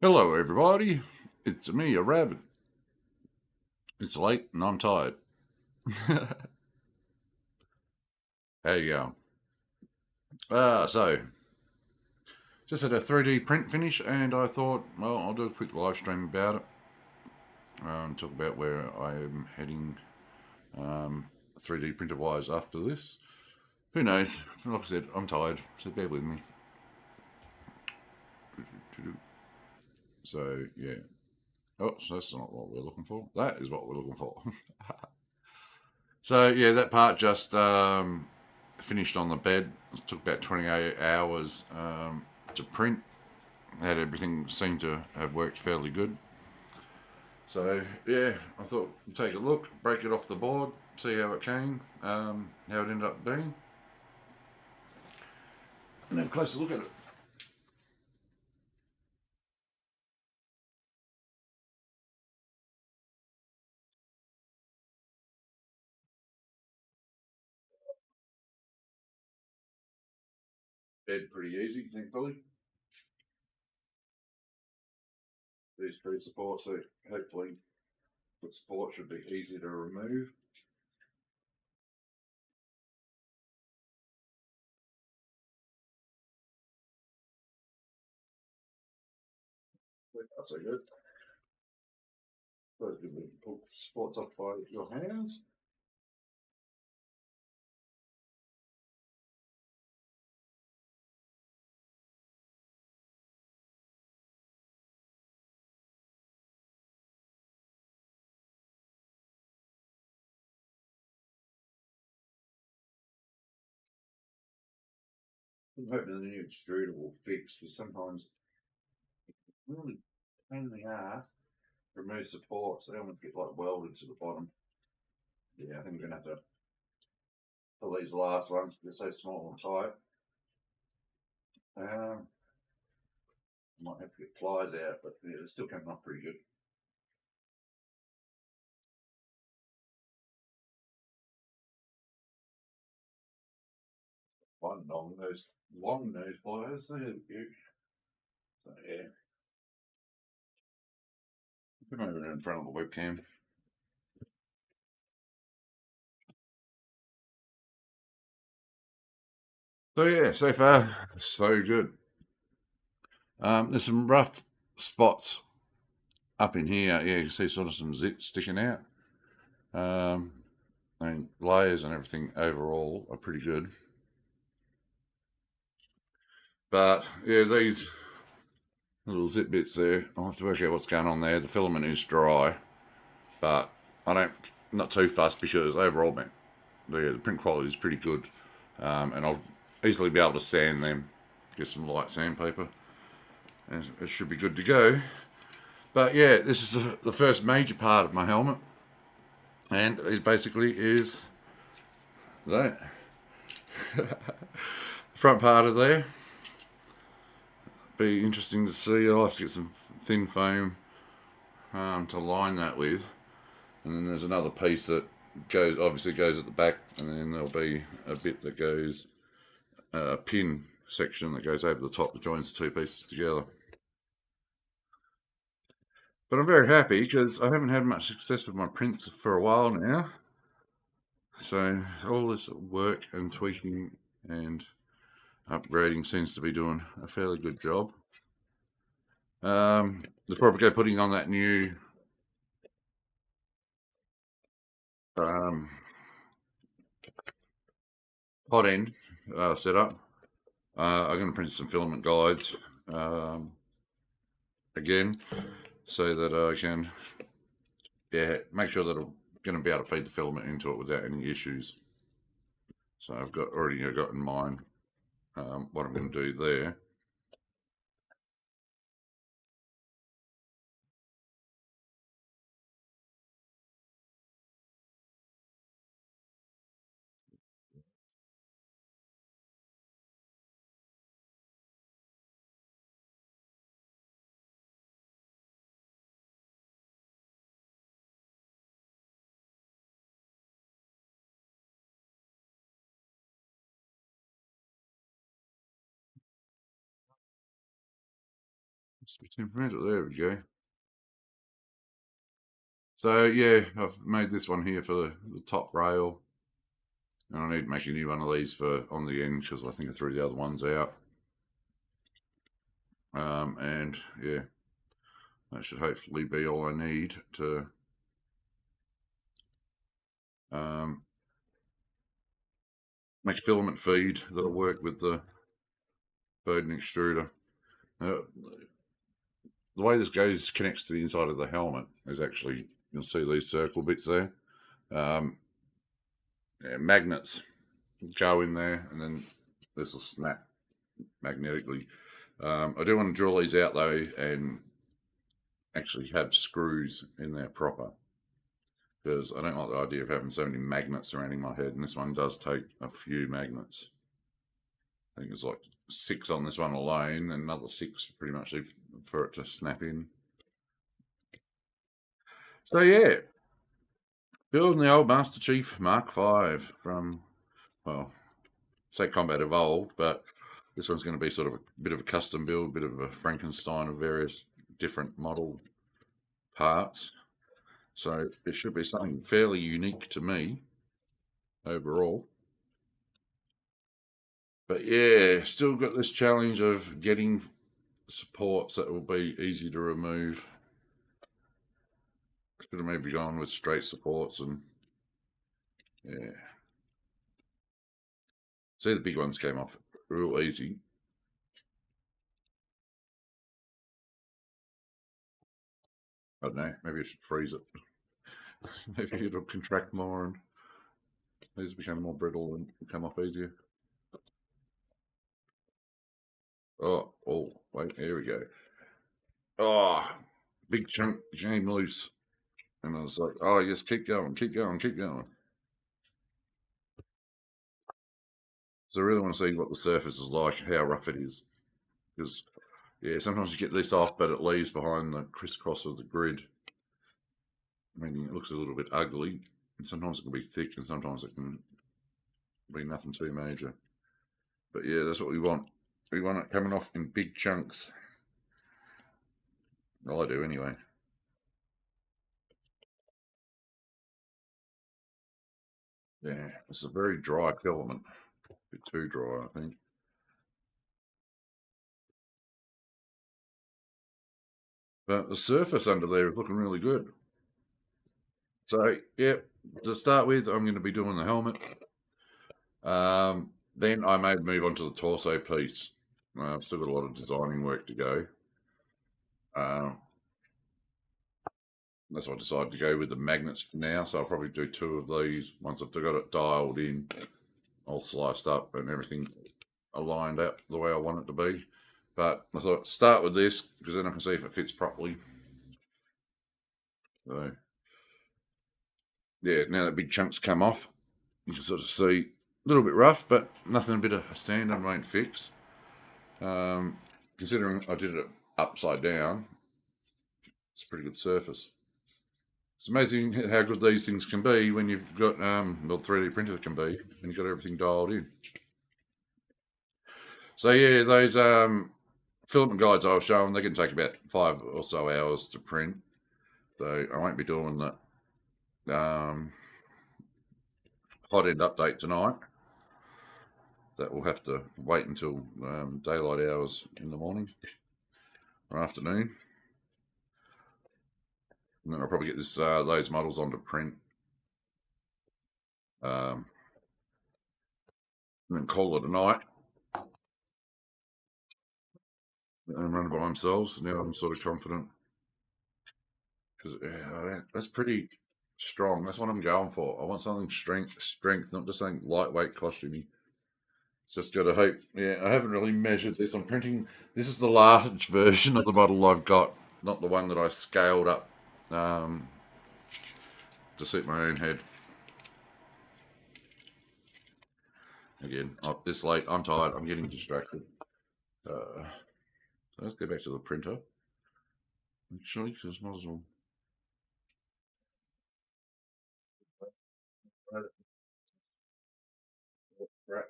Hello, everybody. It's me, a rabbit. It's late and I'm tired. How you going? So just had a 3D print finish, and I thought, well, I'll do a quick live stream about it. Talk about where I am heading, 3D printer wise after this. Who knows? Like I said, I'm tired, so bear with me. So yeah. Oh, so that's not what we're looking for. That is what we're looking for. So yeah, that part just finished on the bed. It took about 28 hours to print. Had everything seemed to have worked fairly good. So yeah, I thought take a look, break it off the board, see how it came, how it ended up being, and have a closer look at it. Bed pretty easy, thankfully. These tree supports, so hopefully the support should be easy to remove. That's so good. So you pull the supports up by your hands. I'm hoping the new extruder will fix, because sometimes it's really pain in the ass remove support, so they almost get like welded to the bottom. Yeah, I think we're gonna have to pull these last ones because they're so small and tight. Might have to get pliers out, but yeah, they're still coming off pretty good. Long nose pliers, they're cute. So yeah, come over in front of the webcam. So yeah, so far so good. There's some rough spots up in here. Yeah, you can see sort of some zits sticking out. Um, and layers and everything overall are pretty good. But yeah, these little zip bits there, I'll have to work out what's going on there. The filament is dry, but I don't, not too fussed because overall, man, the print quality is pretty good. And I'll easily be able to sand them, get some light sandpaper, and it should be good to go. But yeah, this is the first major part of my helmet, and it basically is that front part of there. Be interesting to see. I'll have to get some thin foam to line that with, and then there's another piece that goes at the back, and then there'll be a bit that goes a pin section that goes over the top that joins the two pieces together. But I'm very happy because I haven't had much success with my prints for a while now. So all this work and tweaking and upgrading seems to be doing a fairly good job. Before we go putting on that new um, hot end setup, I'm going to print some filament guides um, again so that I can make sure that I'm going to be able to feed the filament into it without any issues. So I've already got in mind what I'm going to do there. It's 10 minutes. There we go. So yeah, I've made this one here for the top rail, and I need to make a new one of these for on the end because I think I threw the other ones out. And yeah, that should hopefully be all I need to make a filament feed that'll work with the Bowden extruder. The way this goes connects to the inside of the helmet is actually, you'll see these circle bits there. Yeah, magnets go in there, and then this will snap magnetically. I do want to drill these out though and actually have screws in there proper, because I don't like the idea of having so many magnets surrounding my head, and this one does take a few magnets. I think it's like 6 on this one alone, and another 6 pretty much for it to snap in. So yeah, building the old Master Chief Mark V from, well, say Combat Evolved, but this one's going to be sort of a bit of a custom build, a bit of a Frankenstein of various different model parts. So it should be something fairly unique to me overall. But yeah, still got this challenge of getting supports that will be easy to remove. Could have maybe gone with straight supports, and yeah. See, the big ones came off real easy. I don't know, maybe I should freeze it. Maybe it'll contract more and these become more brittle and come off easier. Oh, wait, here we go. Oh, big chunk came loose. And I was like, oh, yes, keep going, keep going, keep going. So I really want to see what the surface is like, how rough it is. Because, yeah, sometimes you get this off, but it leaves behind the crisscross of the grid. I mean, it looks a little bit ugly, and sometimes it can be thick, and sometimes it can be nothing too major. But yeah, that's what we want. We want it coming off in big chunks. Well, I do anyway. Yeah, it's a very dry filament. A bit too dry, I think. But the surface under there is looking really good. So, yeah, to start with, I'm going to be doing the helmet. Then I may move on to the torso piece. I've still got a lot of designing work to go. That's why I decided to go with the magnets for now. So I'll probably do 2 of these. Once I've got it dialed in, all sliced up and everything aligned up the way I want it to be. But I thought start with this because then I can see if it fits properly. So yeah, now that big chunks come off, you can sort of see a little bit rough, but nothing a bit of sand and won't fix. Considering I did it upside down, it's a pretty good surface. It's amazing how good these things can be when you've got, well, 3D printer can be, and you've got everything dialed in. So yeah, those filament guides I was showing, they can take about 5 or so hours to print. So I won't be doing that hot end update tonight. That will have to wait until daylight hours in the morning or afternoon. And then I'll probably get this those models onto print. And then call it a night. And run it by themselves. Now I'm sort of confident. Because that's pretty strong. That's what I'm going for. I want something strength, not just something lightweight, costumey. Just got to hope. Yeah, I haven't really measured this. I'm printing. This is the large version of the model I've got, not the one that I scaled up to suit my own head. Again, this late, I'm tired. I'm getting distracted. So let's go back to the printer. Actually, because might as well. Right.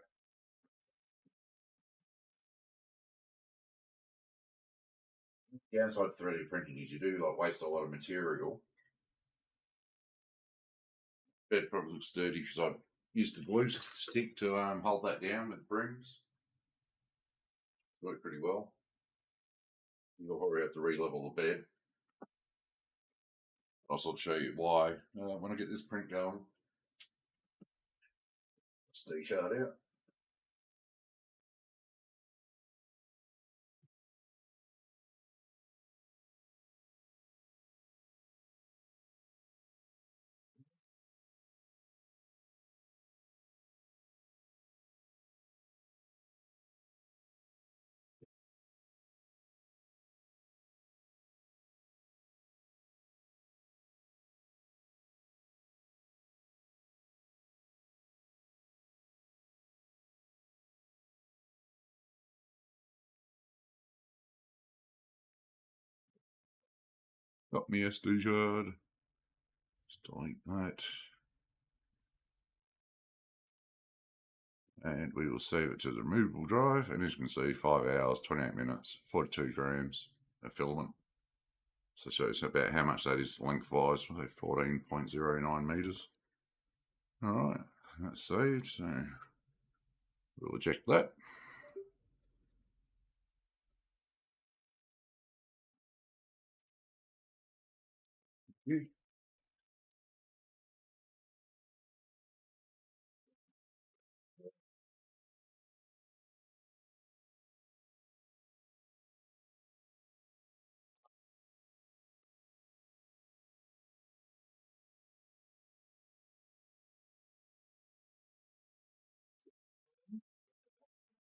The downside of 3D printing is you do like waste a lot of material. It probably looks dirty because I used the glue stick to hold that down with brings. Worked pretty well. You'll probably have to re-level the bed. I'll sort of show you why when I get this print going. SD card out. Got me SD card. Just delete that. And we will save it to the removable drive. And as you can see, 5 hours, 28 minutes, 42 grams of filament. So it shows about how much that is lengthwise, 14.09 meters. All right, that's saved. So we'll eject that. Yeah.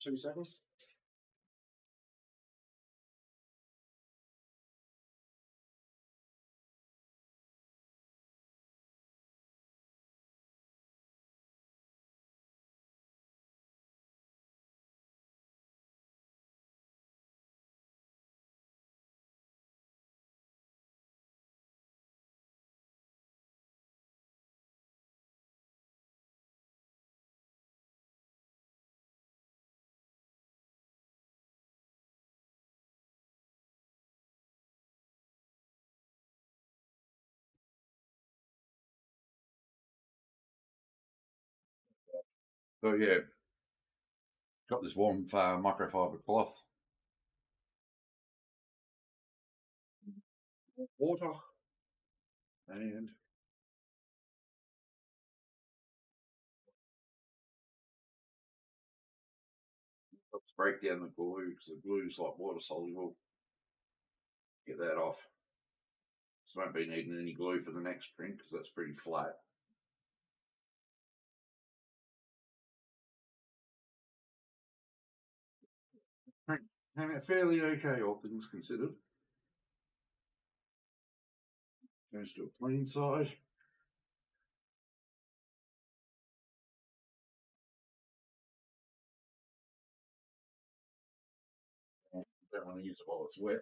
2 seconds. So yeah, got this warm microfiber cloth, water, and let's break down the glue because the glue is like water soluble. Get that off. So won't be needing any glue for the next print because that's pretty flat. Print came out fairly okay, all things considered. Goes to a clean side. Don't want to use it while it's wet.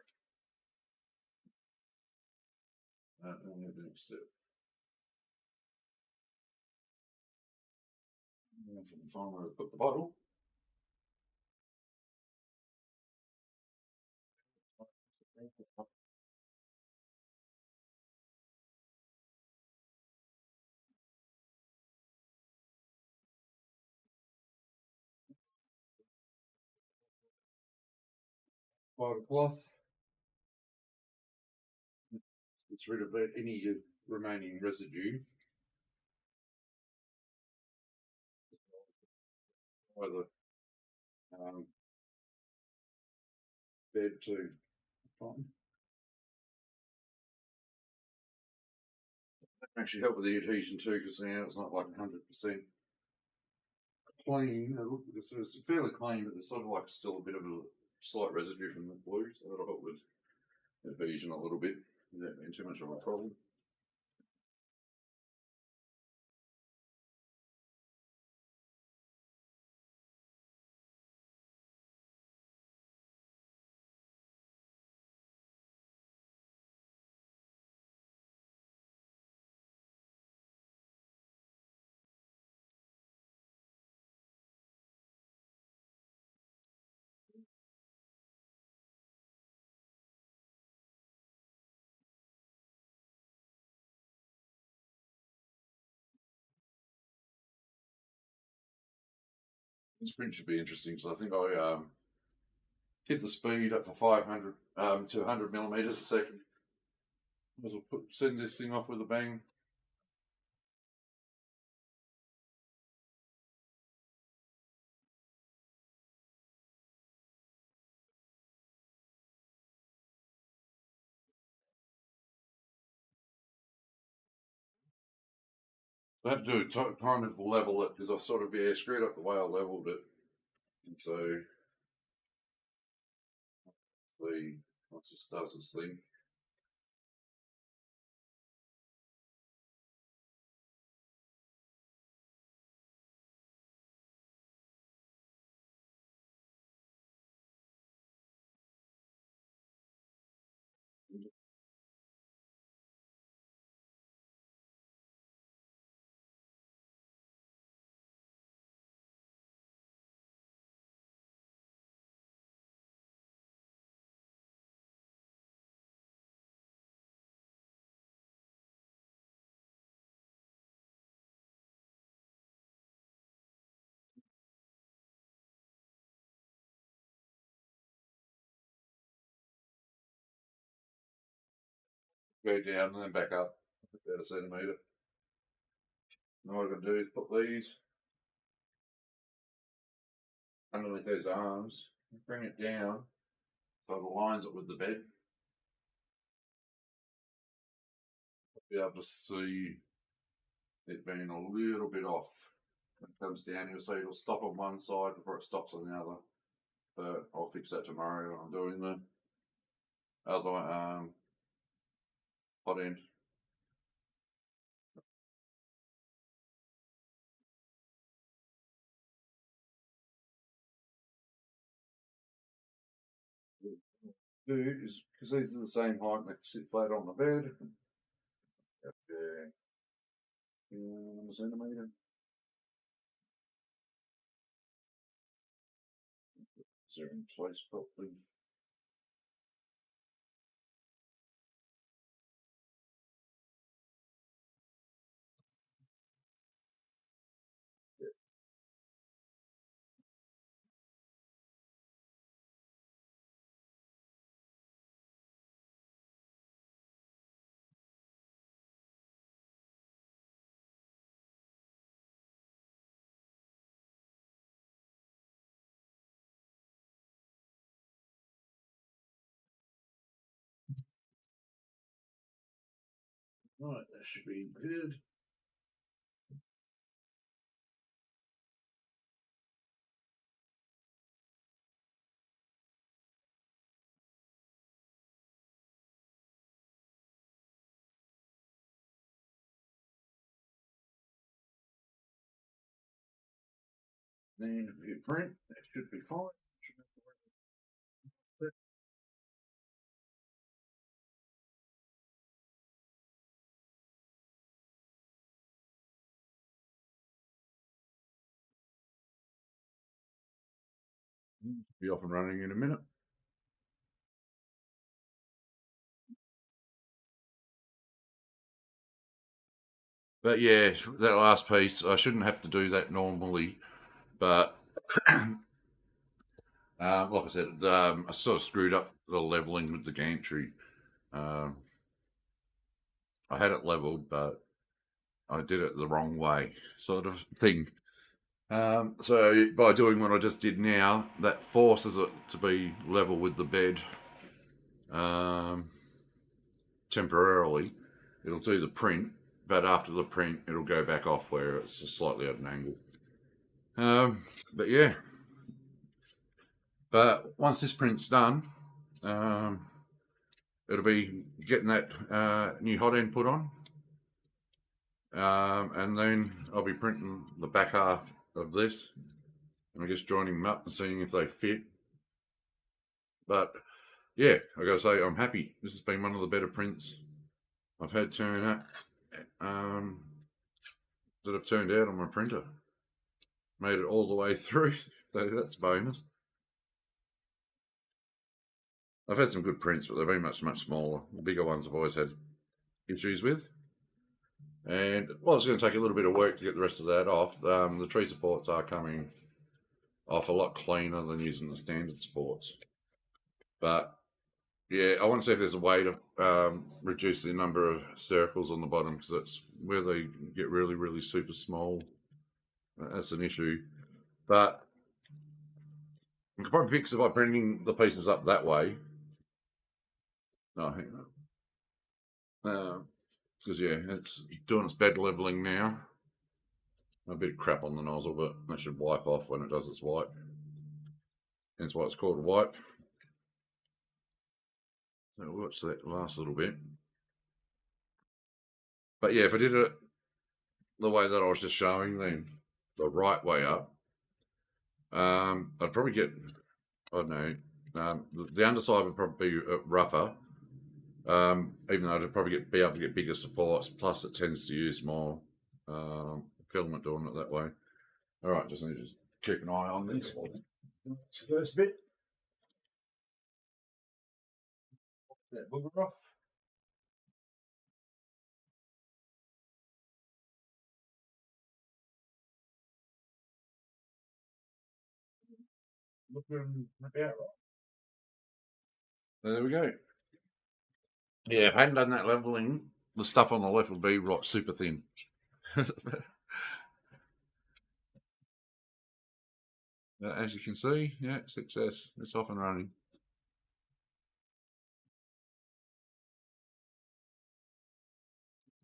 Then we have the next step. And find where to put the bottle. Bottle cloth. Gets rid of any remaining residue. Either bed to cotton. Actually help with the adhesion too because now it's not like 100% clean. It's fairly clean, but there's sort of like still a bit of a slight residue from the glue, so that'll help with adhesion a little bit without being too much of a problem. This print should be interesting because I think I hit the speed up to 500 to 100 millimeters a second. Might as well send this thing off with a bang. I have to kind of level it because I sort of screwed up the way I leveled it. And so once it starts its thing. Go down and then back up about a centimetre. Now what I'm going to do is put these underneath those arms, bring it down so it aligns it with the bed. Be able to see it being a little bit off when it comes down. You'll see it'll stop on one side before it stops on the other. But I'll fix that tomorrow when I'm doing the other hot end. Do is because these are the same height and they sit flat on the bed. A centimetre. Is there in place properly? Right, that should be good. Then if you print, that should be fine. Be off and running in a minute. But yeah, that last piece, I shouldn't have to do that normally, but like I said, I sort of screwed up the leveling with the gantry. Um, I had it leveled, but I did it the wrong way, sort of thing. So by doing what I just did now, that forces it to be level with the bed um, temporarily. It'll do the print, but after the print, it'll go back off where it's slightly at an angle. But yeah, but once this print's done, um, it'll be getting that new hot end put on. And then I'll be printing the back half of this and just joining them up and seeing if they fit. But yeah, I gotta say, I'm happy. This has been one of the better prints I've had turn out that have turned out on my printer. Made it all the way through, so that's a bonus. I've had some good prints, but they've been much, much smaller. The bigger ones I've always had issues with. And well, it's going to take a little bit of work to get the rest of that off. The tree supports are coming off a lot cleaner than using the standard sports. But yeah, I want to see if there's a way to reduce the number of circles on the bottom, because that's where they get really, really super small. That's an issue. But you can probably fix it by printing the pieces up that way. Oh, hang on. Because yeah, it's doing its bed leveling now. A bit of crap on the nozzle, but that should wipe off when it does its wipe. That's why it's called a wipe. So watch that last little bit. But yeah, if I did it the way that I was just showing, then the right way up, I'd probably get, I don't know, the underside would probably be rougher, even though I'd probably be able to get bigger supports. Plus, it tends to use more filament doing it that way. All right, just need to keep an eye on this one. First bit. That booger off. Looking about right. There we go. Yeah, if I hadn't done that leveling, the stuff on the left would be right super thin. As you can see, yeah, success. It's off and running.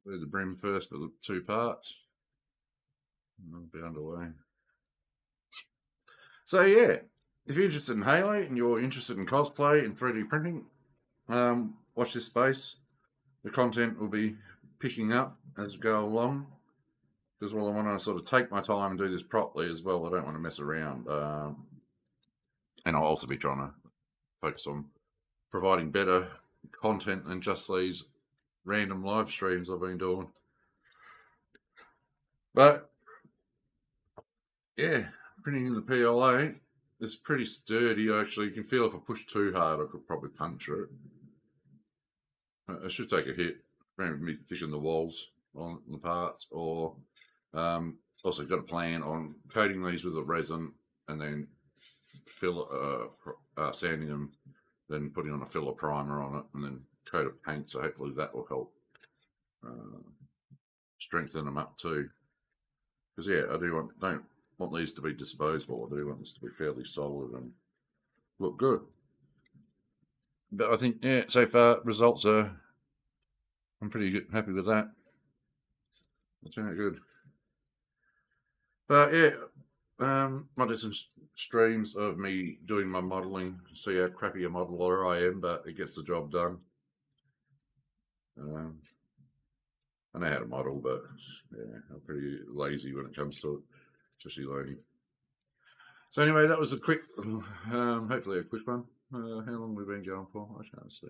Do the brim first for the two parts. And I'll be underway. So yeah, if you're interested in Halo and you're interested in cosplay and 3D printing, watch this space. The content will be picking up as we go along, because I want to sort of take my time and do this properly as well. I don't want to mess around, and I'll also be trying to focus on providing better content than just these random live streams I've been doing. But yeah, printing in the PLA is pretty sturdy. Actually, you can feel if I push too hard, I could probably puncture it. I should take a hit, maybe thicken the walls on the parts, or also got a plan on coating these with a resin and then sanding them, then putting on a filler primer on it, and then coat of paint. So hopefully that will help strengthen them up too. Because yeah, I don't want these to be disposable. I do want this to be fairly solid and look good. But I think yeah, so far results are. I'm pretty good, happy with that. It's turned out good. But yeah, might do some streams of me doing my modelling, see how crappy a modeler I am, but it gets the job done. I know how to model, but yeah, I'm pretty lazy when it comes to it, especially learning. So anyway, that was a quick, hopefully a quick one. How long have we been going for? I can't see.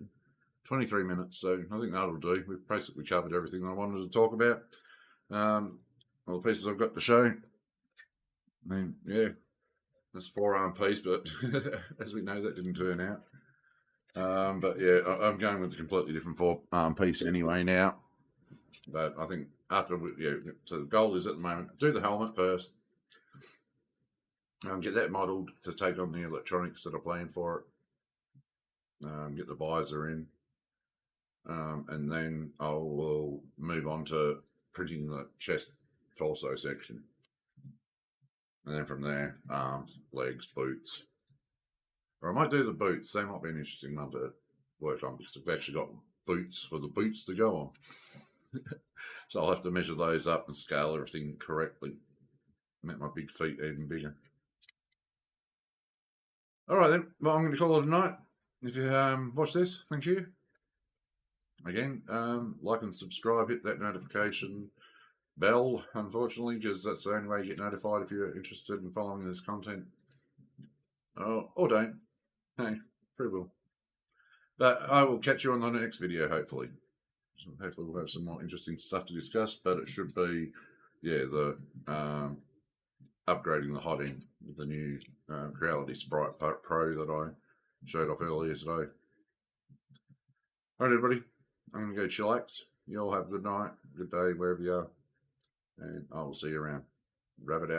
23 minutes, so I think that'll do. We've basically covered everything I wanted to talk about. All the pieces I've got to show. I mean, yeah, that's forearm piece, but as we know, that didn't turn out. But yeah, I'm going with a completely different forearm piece anyway now. But I think after, so the goal is at the moment, do the helmet first, get that modelled to take on the electronics that are planned for it, get the visor in, and then I will move on to printing the chest torso section. And then from there, arms, legs, boots. Or I might do the boots. They might be an interesting one to work on, because I've actually got boots for the boots to go on. So I'll have to measure those up and scale everything correctly. Make my big feet even bigger. All right then. Well, I'm going to call it a night. If you watch this, thank you. Again, like and subscribe. Hit that notification bell, unfortunately, because that's the only way you get notified if you're interested in following this content. Oh, or don't. Hey, free will. But I will catch you on the next video, hopefully. So hopefully we'll have some more interesting stuff to discuss, but it should be, yeah, the upgrading the hot end with the new Reality Sprite Pro that I showed off earlier today. All right, everybody, I'm going to go chillax. You all have a good night, good day, wherever you are, and I will see you around. Rabid out.